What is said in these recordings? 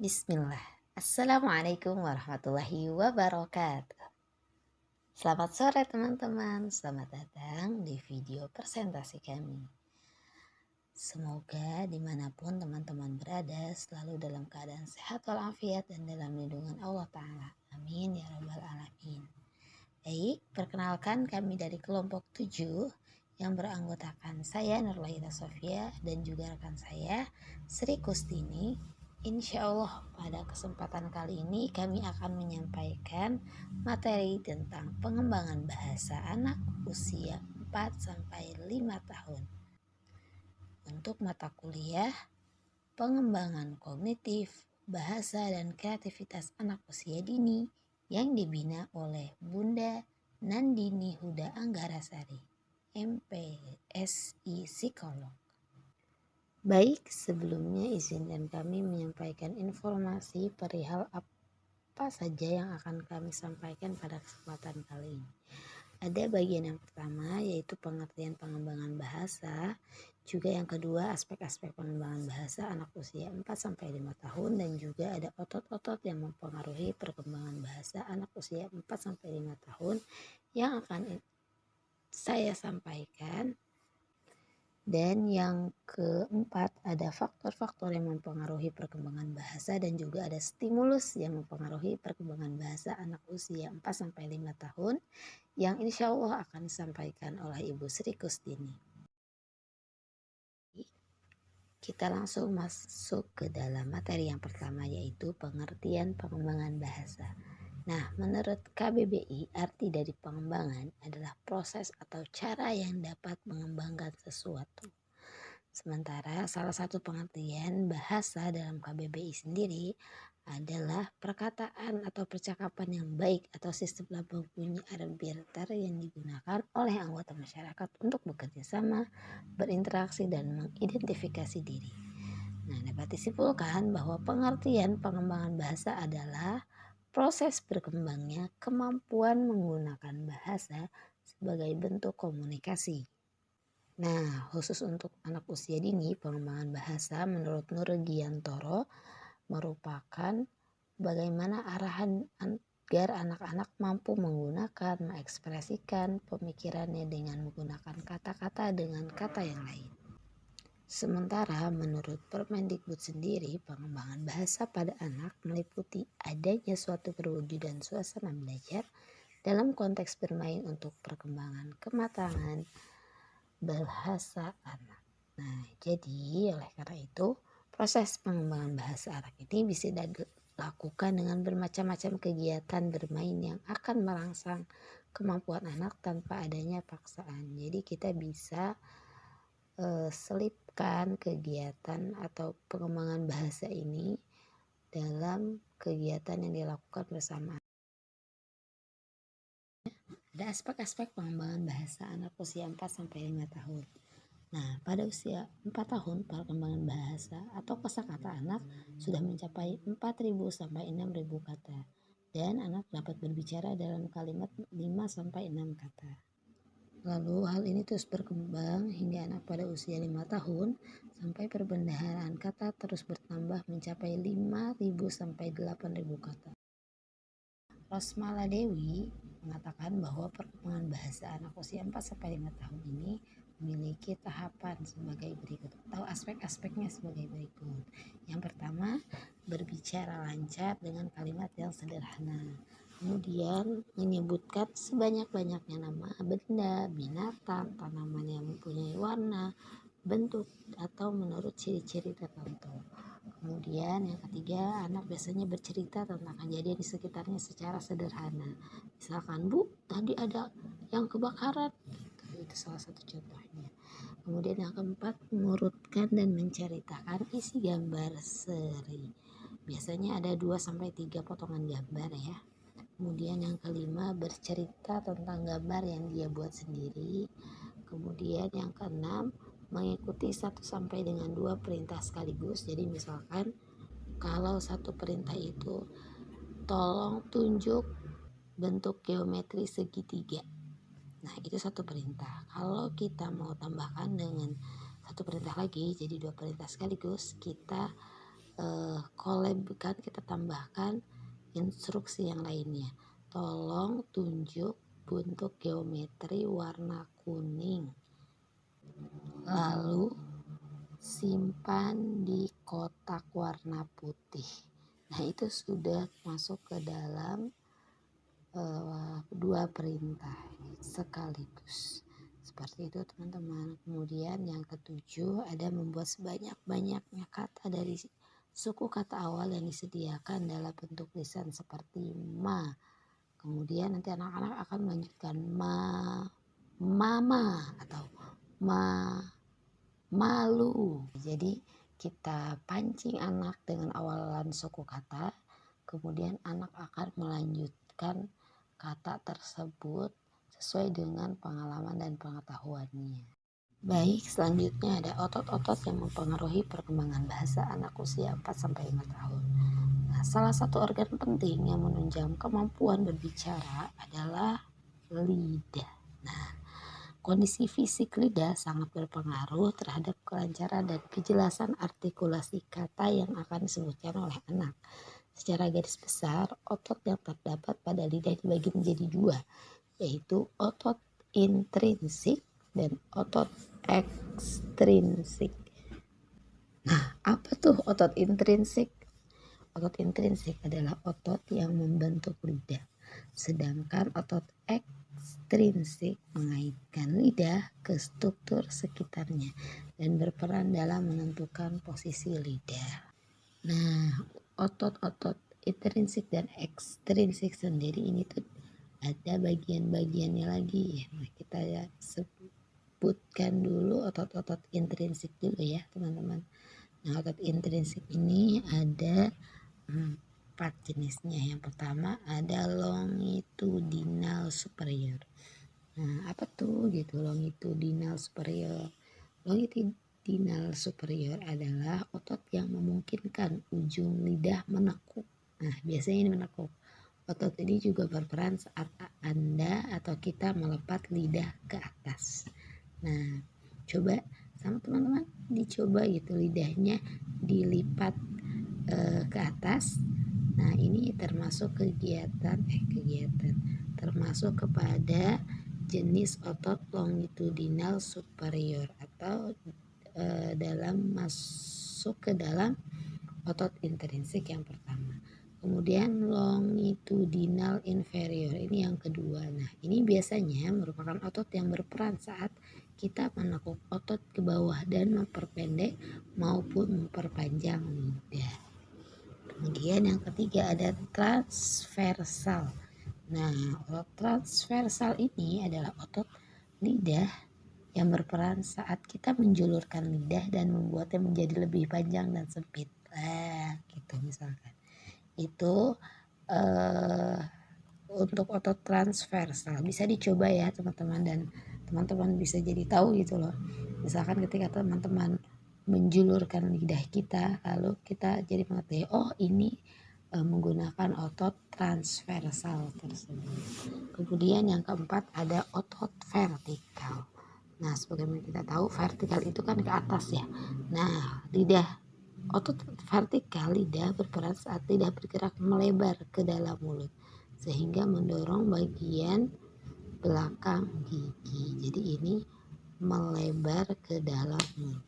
Bismillah. Assalamualaikum warahmatullahi wabarakatuh. Selamat sore teman-teman. Selamat datang di video presentasi kami. Semoga dimanapun teman-teman berada selalu dalam keadaan sehat walafiat dan dalam lindungan Allah Ta'ala. Amin ya rabbal alamin. Baik, perkenalkan kami dari kelompok 7 yang beranggotakan saya Nurlaila Sofia dan juga rekan saya Sri Kustini. Insya Allah pada kesempatan kali ini kami akan menyampaikan materi tentang pengembangan bahasa anak usia 4-5 tahun. Untuk mata kuliah pengembangan kognitif, bahasa dan kreativitas anak usia dini yang dibina oleh Bunda Nandini Huda Anggarasari, MPSI Psikolog. Baik, sebelumnya izinkan kami menyampaikan informasi perihal apa saja yang akan kami sampaikan pada kesempatan kali ini. Ada bagian yang pertama yaitu pengertian pengembangan bahasa, juga yang kedua aspek-aspek pengembangan bahasa anak usia 4-5 tahun dan juga ada otot-otot yang mempengaruhi perkembangan bahasa anak usia 4-5 tahun yang akan saya sampaikan. Dan yang keempat ada faktor-faktor yang mempengaruhi perkembangan bahasa dan juga ada stimulus yang mempengaruhi perkembangan bahasa anak usia 4-5 tahun yang insya Allah akan disampaikan oleh Ibu Sri Kustini. Kita langsung masuk ke dalam materi yang pertama yaitu pengertian pengembangan bahasa. Nah, menurut KBBI, arti dari pengembangan adalah proses atau cara yang dapat mengembangkan sesuatu. Sementara salah satu pengertian bahasa dalam KBBI sendiri adalah perkataan atau percakapan yang baik atau sistem lambung bunyi arbiter yang digunakan oleh anggota masyarakat untuk bekerja sama, berinteraksi, dan mengidentifikasi diri. Nah, dapat disimpulkan bahwa pengertian pengembangan bahasa adalah proses berkembangnya kemampuan menggunakan bahasa sebagai bentuk komunikasi. Nah, khusus untuk anak usia dini, pengembangan bahasa menurut Nur Giantoro merupakan bagaimana arahan agar anak-anak mampu menggunakan, mengekspresikan pemikirannya dengan menggunakan kata-kata dengan kata yang lain. Sementara menurut Permendikbud sendiri, pengembangan bahasa pada anak meliputi adanya suatu perwujudan suasana belajar dalam konteks bermain untuk perkembangan kematangan bahasa anak. Nah, jadi oleh karena itu proses pengembangan bahasa anak ini bisa dilakukan dengan bermacam-macam kegiatan bermain yang akan merangsang kemampuan anak tanpa adanya paksaan. Jadi kita bisa selipkan kegiatan atau pengembangan bahasa ini dalam kegiatan yang dilakukan bersama. Ada aspek-aspek pengembangan bahasa anak usia 4-5 tahun. Nah, pada usia 4 tahun, perkembangan bahasa atau kosakata anak sudah mencapai 4.000 sampai 6.000 kata. Dan anak dapat berbicara dalam kalimat 5 sampai 6 kata. Lalu hal ini terus berkembang hingga anak pada usia 5 tahun sampai perbendaharaan kata terus bertambah mencapai 5.000 sampai 8.000 kata. Rosmala Dewi mengatakan bahwa perkembangan bahasa anak usia 4-5 tahun ini memiliki tahapan sebagai berikut atau aspek-aspeknya sebagai berikut. Yang pertama, berbicara lancar dengan kalimat yang sederhana. Kemudian menyebutkan sebanyak-banyaknya nama benda, binatang, tanaman yang mempunyai warna, bentuk, atau menurut ciri-ciri tertentu. Kemudian yang ketiga, anak biasanya bercerita tentang kejadian di sekitarnya secara sederhana. Misalkan, Bu, tadi ada yang kebakaran. Itu salah satu contohnya. Kemudian yang keempat, mengurutkan dan menceritakan isi gambar seri. Biasanya ada 2-3 potongan gambar ya. Kemudian yang kelima, bercerita tentang gambar yang dia buat sendiri. Kemudian yang keenam, mengikuti 1-2 perintah sekaligus. Jadi misalkan kalau satu perintah itu tolong tunjuk bentuk geometri segitiga. Nah, itu satu perintah. Kalau kita mau tambahkan dengan satu perintah lagi, jadi 2 perintah sekaligus, kita collab-kan, kita tambahkan instruksi yang lainnya. Tolong tunjuk bentuk geometri warna kuning, lalu simpan di kotak warna putih. Nah, itu sudah masuk ke dalam dua perintah sekaligus. Seperti itu teman-teman. Kemudian yang ketujuh ada membuat sebanyak-banyaknya kata dari suku kata awal yang disediakan dalam bentuk lisan seperti ma. Kemudian nanti anak-anak akan melanjutkan mama atau malu. Jadi kita pancing anak dengan awalan suku kata, kemudian anak akan melanjutkan kata tersebut sesuai dengan pengalaman dan pengetahuannya. Baik, selanjutnya ada otot-otot yang mempengaruhi perkembangan bahasa anak usia 4-5 tahun. Nah, salah satu organ penting yang menunjang kemampuan berbicara adalah lidah. Nah, kondisi fisik lidah sangat berpengaruh terhadap kelancaran dan kejelasan artikulasi kata yang akan disebutkan oleh anak. Secara garis besar, otot yang terdapat pada lidah dibagi menjadi dua, yaitu otot intrinsik dan otot ekstrinsik. Nah, apa tuh otot intrinsik? Otot intrinsik adalah otot yang membentuk lidah, sedangkan otot ekstrinsik mengaitkan lidah ke struktur sekitarnya dan berperan dalam menentukan posisi lidah. Nah, otot-otot intrinsik dan ekstrinsik sendiri ini tuh ada bagian-bagiannya lagi. Nah, kita sebutkan dulu otot-otot intrinsik dulu ya teman-teman. Nah, otot intrinsik ini ada 4 jenisnya. Yang pertama ada longitudinal superior. Nah, apa tuh gitu longitudinal superior? Longitudinal superior adalah otot yang memungkinkan ujung lidah menekuk. Nah, biasanya ini menekuk. Otot ini juga berperan saat Anda atau kita melepat lidah ke atas. Nah, coba sama teman-teman dicoba gitu lidahnya dilipat ke atas. Nah, ini termasuk termasuk kepada jenis otot longitudinal superior atau masuk ke dalam otot intrinsik yang pertama. Kemudian longitudinal inferior ini yang kedua. Nah, ini biasanya merupakan otot yang berperan saat kita menekuk otot ke bawah dan memperpendek maupun memperpanjang lidah. Kemudian yang ketiga ada transversal. Nah, otot transversal ini adalah otot lidah yang berperan saat kita menjulurkan lidah dan membuatnya menjadi lebih panjang dan sempit. Gitu misalkan. Itu untuk otot transversal bisa dicoba ya teman-teman, dan teman-teman bisa jadi tahu gitu loh. Misalkan ketika teman-teman menjulurkan lidah kita, lalu kita jadi mengerti, oh ini menggunakan otot transversal tersebut. Kemudian yang keempat ada otot vertikal. Nah, sebagaimana kita tahu vertikal itu kan ke atas ya. Nah, otot vertikal lidah berperan saat lidah bergerak melebar ke dalam mulut sehingga mendorong bagian belakang gigi. Jadi ini melebar ke dalam mulut.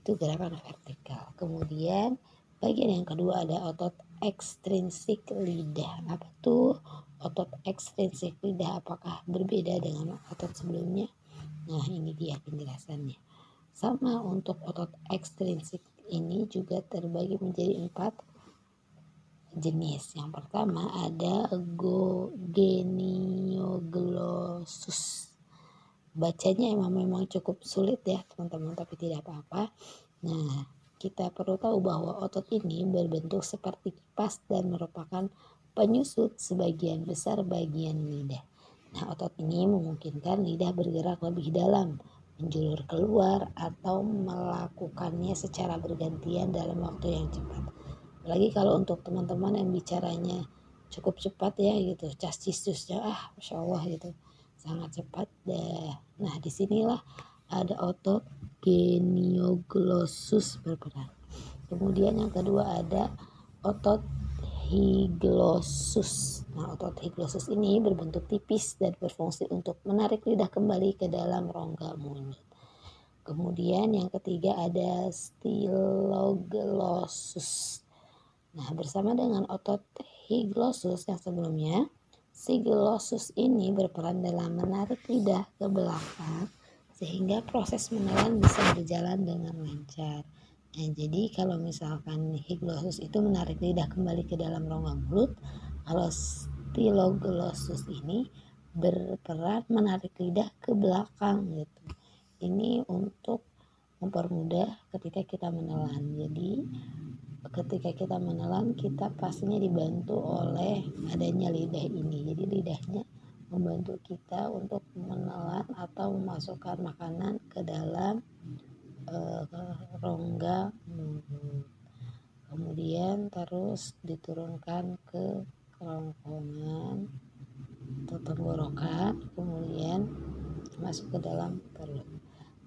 Itu gerakan vertikal. Kemudian bagian yang kedua ada otot ekstrinsik lidah. Apa tuh otot ekstrinsik lidah? Apakah berbeda dengan otot sebelumnya? Nah, ini dia penjelasannya. Sama untuk otot ekstrinsik ini juga terbagi menjadi 4 jenis. Yang pertama ada genioglossus. Bacanya memang cukup sulit ya teman-teman, tapi tidak apa-apa. Nah, kita perlu tahu bahwa otot ini berbentuk seperti kipas dan merupakan penyusut sebagian besar bagian lidah. Nah, otot ini memungkinkan lidah bergerak lebih dalam, menjulur keluar, atau melakukannya secara bergantian dalam waktu yang cepat. Apalagi kalau untuk teman-teman yang bicaranya cukup cepat ya gitu, cas-cistusnya Masya Allah gitu, sangat cepat deh. Nah, disinilah ada otot genioglossus berperan. Kemudian yang kedua ada otot higlossus. Nah, otot higlossus ini berbentuk tipis dan berfungsi untuk menarik lidah kembali ke dalam rongga mulut. Kemudian yang ketiga ada styloglossus. Nah, bersama dengan otot higlossus yang sebelumnya, styloglossus ini berperan dalam menarik lidah ke belakang sehingga proses menelan bisa berjalan dengan lancar. Nah, jadi kalau misalkan higlossus itu menarik lidah kembali ke dalam rongga mulut, kalau styloglossus ini berperan menarik lidah ke belakang gitu. Ini untuk mempermudah ketika kita menelan. Jadi ketika kita menelan, kita pastinya dibantu oleh adanya lidah ini. Jadi lidahnya membantu kita untuk menelan atau memasukkan makanan ke dalam rongga mulut. Kemudian terus diturunkan ke kerongkongan atau tenggorokan, kemudian masuk ke dalam perut.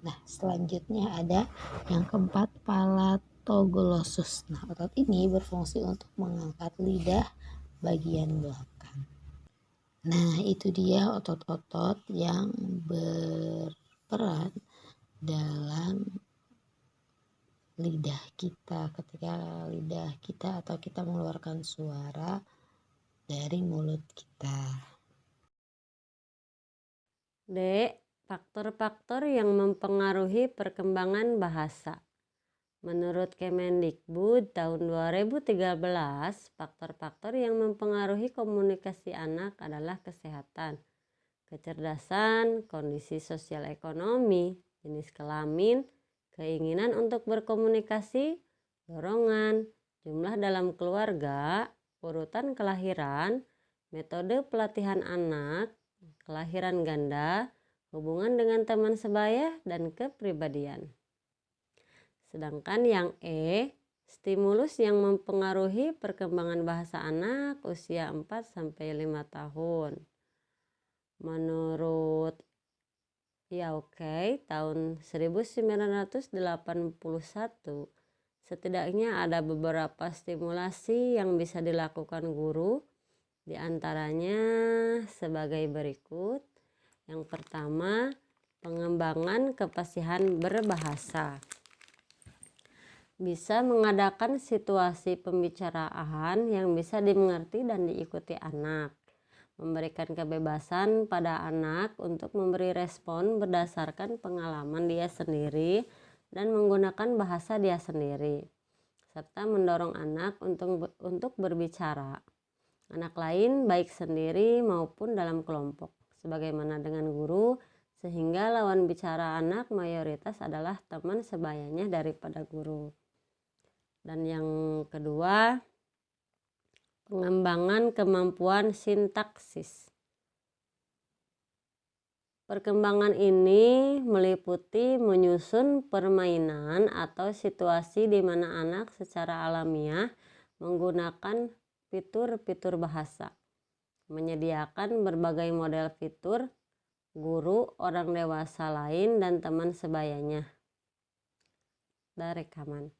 Nah, selanjutnya ada yang keempat, palatoglossus. Nah, otot ini berfungsi untuk mengangkat lidah bagian belakang. Nah, itu dia otot-otot yang berperan dalam lidah kita ketika lidah kita atau kita mengeluarkan suara dari mulut kita. D. Faktor-faktor yang mempengaruhi perkembangan bahasa. Menurut Kemendikbud tahun 2013, faktor-faktor yang mempengaruhi komunikasi anak adalah kesehatan, kecerdasan, kondisi sosial ekonomi, jenis kelamin, keinginan untuk berkomunikasi, dorongan, jumlah dalam keluarga, urutan kelahiran, metode pelatihan anak, kelahiran ganda, hubungan dengan teman sebaya, dan kepribadian. Sedangkan yang E, stimulus yang mempengaruhi perkembangan bahasa anak usia 4-5 tahun. Menurut Yaukei tahun 1981, setidaknya ada beberapa stimulasi yang bisa dilakukan guru, di antaranya sebagai berikut. Yang pertama, pengembangan kefasihan berbahasa. Bisa mengadakan situasi pembicaraan yang bisa dimengerti dan diikuti anak. Memberikan kebebasan pada anak untuk memberi respon berdasarkan pengalaman dia sendiri dan menggunakan bahasa dia sendiri, serta mendorong anak untuk berbicara anak lain baik sendiri maupun dalam kelompok, sebagaimana dengan guru, sehingga lawan bicara anak mayoritas adalah teman sebayanya daripada guru. Dan yang kedua, pengembangan kemampuan sintaksis. Perkembangan ini meliputi menyusun permainan atau situasi di mana anak secara alamiah menggunakan fitur-fitur bahasa, menyediakan berbagai model fitur, guru, orang dewasa lain, dan teman sebayanya. Dan rekaman.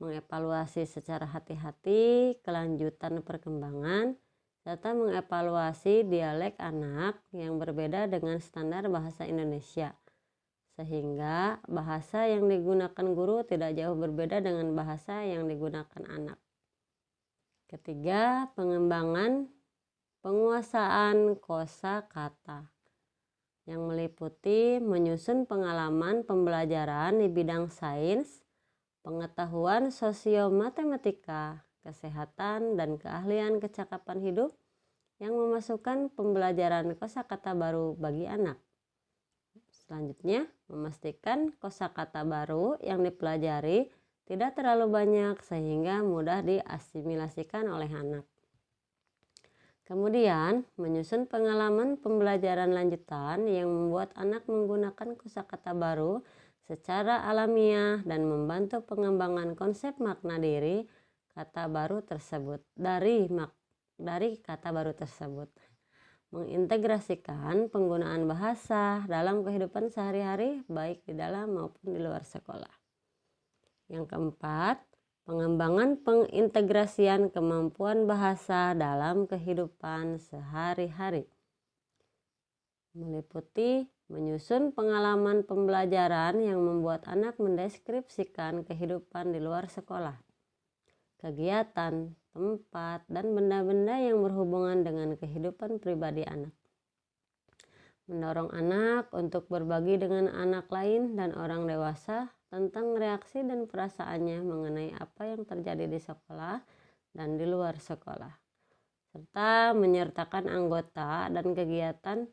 Mengevaluasi secara hati-hati kelanjutan perkembangan, serta mengevaluasi dialek anak yang berbeda dengan standar bahasa Indonesia, sehingga bahasa yang digunakan guru tidak jauh berbeda dengan bahasa yang digunakan anak. Ketiga, pengembangan penguasaan kosakata yang meliputi menyusun pengalaman pembelajaran di bidang sains, pengetahuan sosio-matematika, kesehatan, dan keahlian kecakapan hidup yang memasukkan pembelajaran kosakata baru bagi anak. Selanjutnya, memastikan kosakata baru yang dipelajari tidak terlalu banyak sehingga mudah diasimilasikan oleh anak. Kemudian, menyusun pengalaman pembelajaran lanjutan yang membuat anak menggunakan kosakata baru secara alamiah dan membantu pengembangan konsep makna diri kata baru tersebut dari kata baru tersebut. Mengintegrasikan penggunaan bahasa dalam kehidupan sehari-hari baik di dalam maupun di luar sekolah. Yang keempat, pengembangan pengintegrasian kemampuan bahasa dalam kehidupan sehari-hari. Meliputi menyusun pengalaman pembelajaran yang membuat anak mendeskripsikan kehidupan di luar sekolah, kegiatan, tempat, dan benda-benda yang berhubungan dengan kehidupan pribadi anak. Mendorong anak untuk berbagi dengan anak lain dan orang dewasa tentang reaksi dan perasaannya mengenai apa yang terjadi di sekolah dan di luar sekolah, serta menyertakan anggota dan kegiatan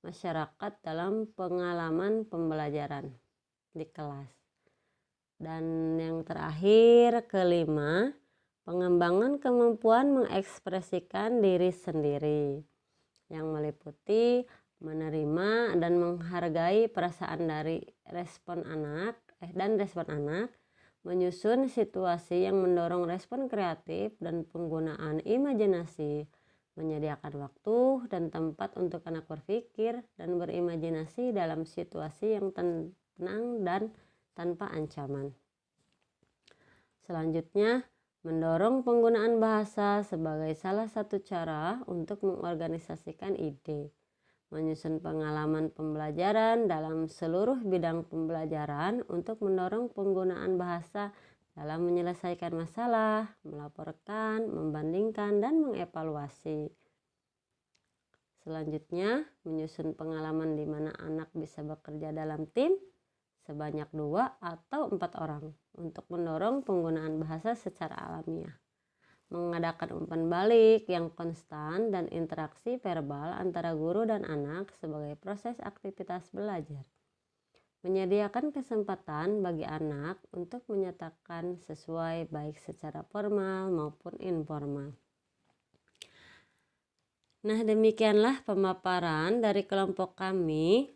masyarakat dalam pengalaman pembelajaran di kelas. Dan yang terakhir, kelima, pengembangan kemampuan mengekspresikan diri sendiri yang meliputi menerima dan menghargai perasaan dari respon anak, menyusun situasi yang mendorong respon kreatif dan penggunaan imajinasi, menyediakan waktu dan tempat untuk anak berpikir dan berimajinasi dalam situasi yang tenang dan tanpa ancaman. Selanjutnya, mendorong penggunaan bahasa sebagai salah satu cara untuk mengorganisasikan ide, menyusun pengalaman pembelajaran dalam seluruh bidang pembelajaran untuk mendorong penggunaan bahasa dalam menyelesaikan masalah, melaporkan, membandingkan, dan mengevaluasi. Selanjutnya, menyusun pengalaman di mana anak bisa bekerja dalam tim sebanyak 2 atau 4 orang untuk mendorong penggunaan bahasa secara alamiah. Mengadakan umpan balik yang konstan dan interaksi verbal antara guru dan anak sebagai proses aktivitas belajar. Menyediakan kesempatan bagi anak untuk menyatakan sesuai baik secara formal maupun informal. Nah, demikianlah pemaparan dari kelompok kami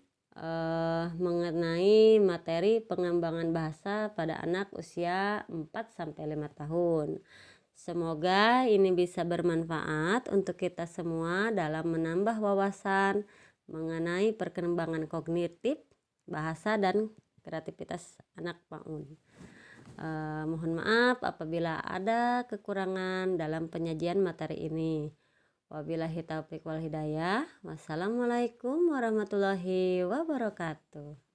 mengenai materi pengembangan bahasa pada anak usia 4-5 tahun. Semoga ini bisa bermanfaat untuk kita semua dalam menambah wawasan mengenai perkembangan kognitif, bahasa, dan kreativitas anak PAUD. Mohon maaf apabila ada kekurangan dalam penyajian materi ini. Wabillahi taufiq wal hidayah. Wassalamualaikum warahmatullahi wabarakatuh.